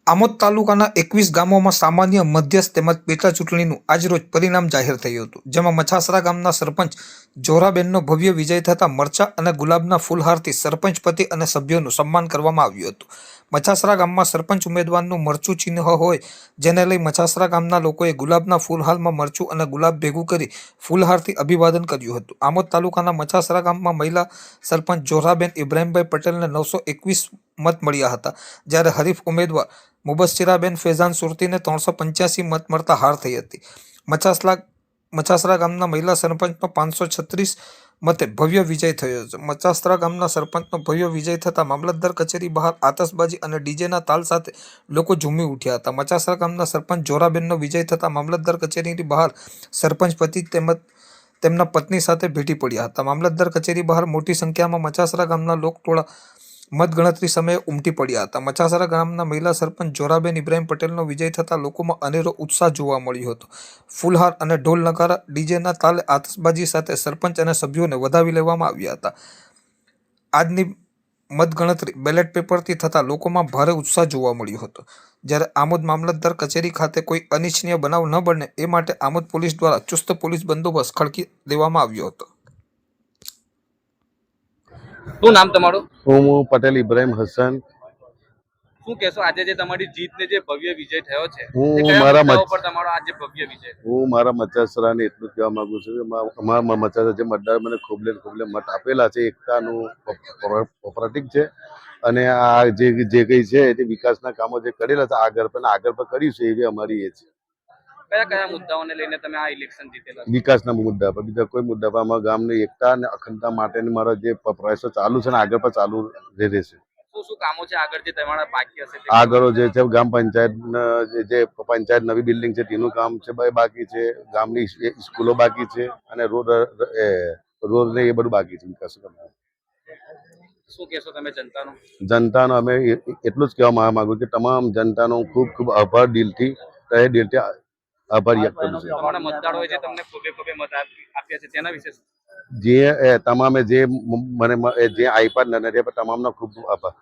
આમોદ તાલુકાના 21 ગામોમાં સામાન્ય, મધ્યસ્થ તેમજ પેટા ચૂંટણીનું આજરોજ પરિણામ જાહેર થયું હતું, જેમાં મછાસરા ગામના સરપંચ જોરાબેનનો ભવ્ય વિજય થતાં મરચા અને ગુલાબના ફૂલહારથી સરપંચ પતિ અને સભ્યોનું સન્માન કરવામાં આવ્યું હતું. મછાસરા ગામમાં સરપંચ ઉમેદવારનું મરચું ચિહ્ન હોય, જેને લઈ મછાસરા ગામના લોકોએ ગુલાબના ફૂલહારમાં મરચું અને ગુલાબ ભેગું કરી ફૂલહારથી અભિવાદન કર્યું હતું. આમોદ તાલુકાના મછાસરા ગામમાં મહિલા સરપંચ જોરાબેન ઇબ્રાહીમભાઈ પટેલને 921 મત મળ્યા હતા, જ્યારે હરીફ ઉમેદવાર મુબસ્સીરાબેન ફેઝાન સુરતીને 385 મત મળતા હાર થઈ હતી. મછાસરા ગામના મહિલા સરપંચનો 536 મતે ભવ્ય વિજય થયો છે. મછાસરા ગામના સરપંચનો ભવ્ય વિજય થતાં મામલતદાર કચેરી બહાર આતશબાજી અને ડીજેના તાલ સાથે લોકો ઝૂમી ઉઠ્યા હતા. મછાસરા ગામના સરપંચ જોરાબેનનો વિજય થતાં મામલતદાર કચેરીની બહાર સરપંચ પતિ તેમજ તેમના પત્ની સાથે ભેટી પડ્યા હતા. મામલતદાર કચેરી બહાર મોટી સંખ્યામાં મછાસરા ગામના લોકટોળા મતગણતરી સમયે ઉમટી પડ્યા હતા. મછાસરા ગામના મહિલા સરપંચ જોરાબેન ઇબ્રાહીમ પટેલનો વિજય થતાં લોકોમાં અનેરો ઉત્સાહ જોવા મળ્યો હતો. ફૂલહાર અને ઢોલ નગારા ડીજેના તાલે આતશબાજી સાથે સરપંચ અને સભ્યોને વધાવી લેવામાં આવ્યા હતા. આજની મતગણતરી બેલેટ પેપરથી થતાં લોકોમાં ભારે ઉત્સાહ જોવા મળ્યો હતો. જ્યારે આમોદ મામલતદાર કચેરી ખાતે કોઈ અનિચ્છનીય બનાવ ન બને એ માટે આમોદ પોલીસ દ્વારા ચુસ્ત પોલીસ બંદોબસ્ત ખડકી દેવામાં આવ્યો હતો. શું નામ તમારું? હું પટેલ ઇબ્રાહીમ હસન. શું કહેશો આજે જે તમારી જીતને જે ભવ્ય વિજય થયો છે, હું તે કયા મારા મુદ્દાઓ પર તમારો આજે ભવ્ય વિજય? હું મારા મચાસરાને એટલું કહેવા માંગુ છું કે અમારા મચાસરા જે મતદાર મને ખોબલે મત આપેલા છે, એકતાનું પ્રતીક છે. અને આ જે કઈ છે તે વિકાસના કામો જે કરેલા છે આગળ પણ કરીશું એવી અમારી એ છે. કયા કયા મુદ્દાઓને લઈને તમે આ ઇલેક્શન જીતેલા? વિકાસના મુદ્દા પર, બીજા કોઈ મુદ્દા પર. અમારા ગામની એકતા અને અખંડતા માટેની મારા જે પ્રયાસો ચાલુ છે ને આગળ પણ ચાલુ રહેશે. શું શું કામો છે આગળ જે તમારા બાકી હશે? આગળ જે છે ગ્રામ પંચાયત જે પંચાયત નવી બિલ્ડિંગ છે તેનું કામ છે બાકી છે, ગામની સ્કૂલો બાકી છે અને રોડ ને એ બધું બાકી છે વિકાસ. શું કહેશો તમે જનતાનો અમે એટલું જ કહેવા માંગુ કે તમામ જનતાનો ખૂબ ખૂબ આભાર દિલથી આભાર વ્યક્ત કરું છું. તમારા મતદારો જે તમને ખોબે ખોબે મત આપ્યા છે તેના વિશે જે તમામે જે મને જે આપ્યા નથી તમામનો ખૂબ ખૂબ આભાર.